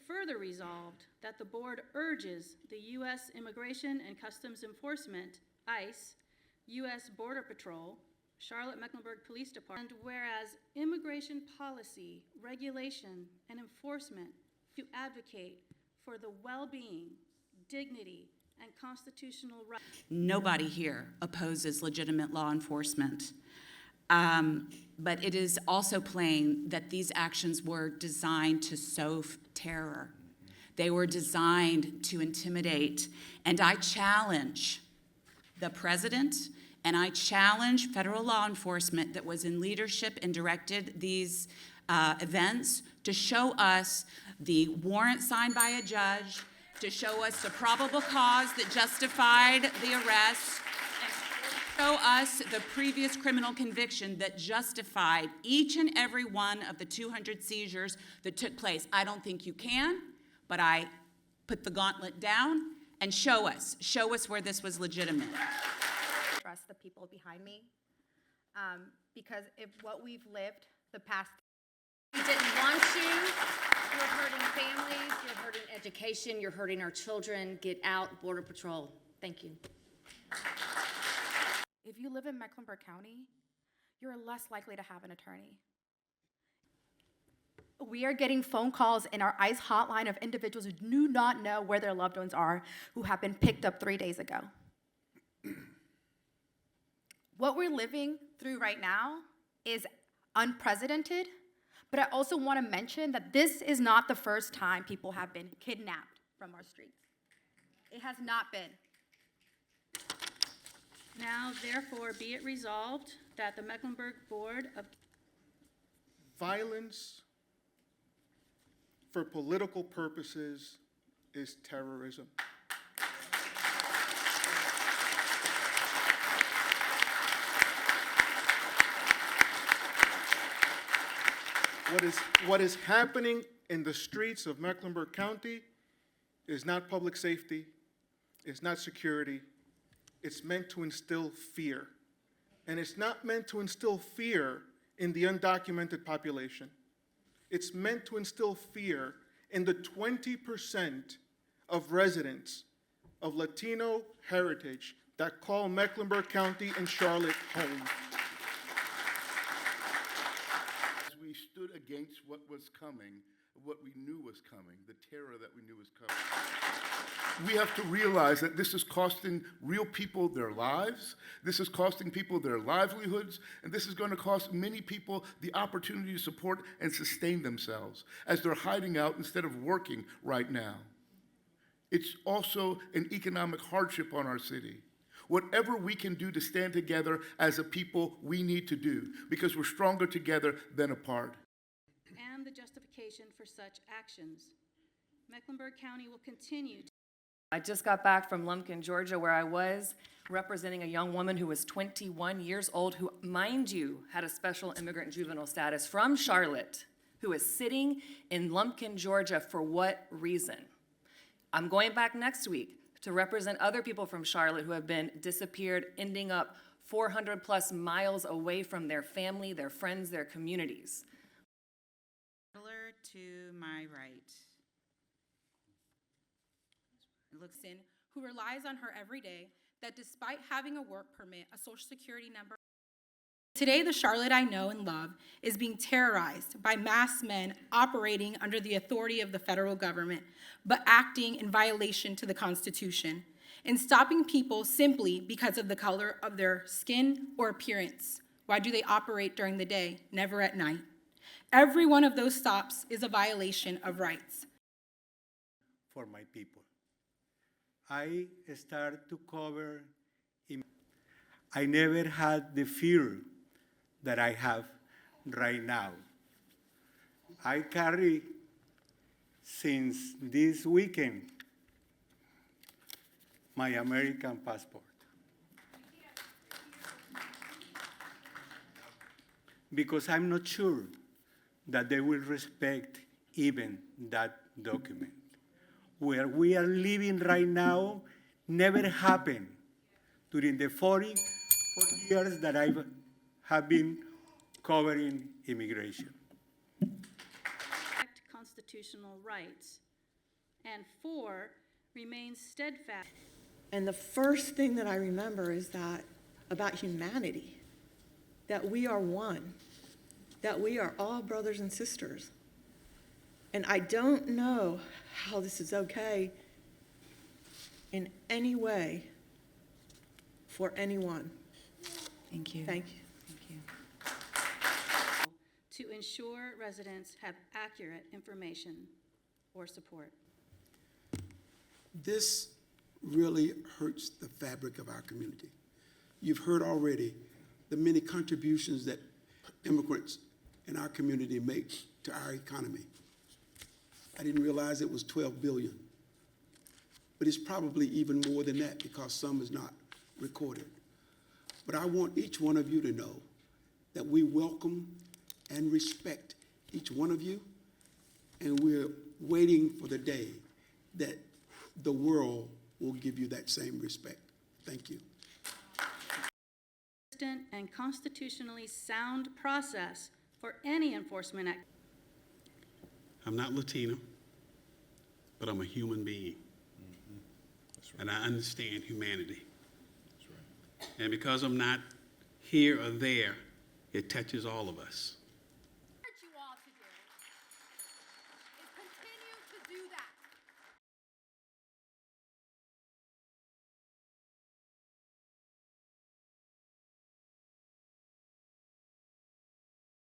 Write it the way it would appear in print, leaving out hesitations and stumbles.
Further resolved that the board urges the U.S. Immigration and Customs Enforcement, ICE, U.S. Border Patrol, Charlotte Mecklenburg Police Department, and whereas immigration policy, regulation, and enforcement to advocate for the well-being, dignity, and constitutional rights. Nobody here opposes legitimate law enforcement. But it is also plain that these actions were designed to sow terror. They were designed to intimidate. And I challenge the president and I challenge federal law enforcement that was in leadership and directed these events to show us the warrant signed by a judge, to show us the probable cause that justified the arrest, show us the previous criminal conviction that justified each and every one of the 200 seizures that took place. I don't think you can, but I put the gauntlet down and show us where this was legitimate. Trust the people behind me, because if what we've lived the past, we didn't want you. You're hurting families, you're hurting education, you're hurting our children. Get out, Border Patrol. Thank you. If you live in Mecklenburg County, you're less likely to have an attorney. We are getting phone calls in our ICE hotline of individuals who do not know where their loved ones are, who have been picked up 3 days ago. What we're living through right now is unprecedented, but I also want to mention that this is not the first time people have been kidnapped from our streets. It has not been. Now, therefore, be it resolved that the Mecklenburg Board of Violence for political purposes is terrorism. What is happening in the streets of Mecklenburg County is not public safety, it's not security, it's meant to instill fear. And it's not meant to instill fear in the undocumented population. It's meant to instill fear in the 20% of residents of Latino heritage that call Mecklenburg County and Charlotte home. We stood against what was coming, what we knew was coming, the terror that we knew was coming. We have to realize that this is costing real people their lives, this is costing people their livelihoods, and this is going to cost many people the opportunity to support and sustain themselves as they're hiding out instead of working right now. It's also an economic hardship on our city. Whatever we can do to stand together as a people, we need to do, because we're stronger together than apart. and the justification for such actions. Mecklenburg County will continue to I just got back from Lumpkin, Georgia, where I was representing a young woman who was 21 years old, who, mind you, had a special immigrant juvenile status from Charlotte, who is sitting in Lumpkin, Georgia. For what reason? I'm going back next week to represent other people from Charlotte who have been disappeared, ending up 400 plus miles away from their family, their friends, their communities. To my right. Looks in, who relies on her every day, that despite having a work permit, a social security number. Today, the Charlotte I know and love is being terrorized by masked men operating under the authority of the federal government, but acting in violation to the Constitution, and stopping people simply because of the color of their skin or appearance. Why do they operate during the day, never at night? Every one of those stops is a violation of rights. For my people. I start to cover. I never had the fear that I have right now. I carry, since this weekend, my American passport. Because I'm not sure that they will respect even that document. Where we are living right now never happened during the 40 years that I have been covering immigration. constitutional rights. And 4, remain steadfast. And the first thing that I remember is that about humanity, that we are one, that we are all brothers and sisters. And I don't know how this is okay in any way for anyone. Thank you. Thank you. Thank you. To ensure residents have accurate information or support. This really hurts the fabric of our community. You've heard already the many contributions that immigrants in our community make to our economy. I didn't realize it was 12 billion, but it's probably even more than that because some is not recorded. But I want each one of you to know that we welcome and respect each one of you, and we're waiting for the day that the world will give you that same respect. Thank you. Consistent and constitutionally sound process for any enforcement act. I'm not Latino, but I'm a human being. And I understand humanity. And because I'm not here or there, it touches all of us.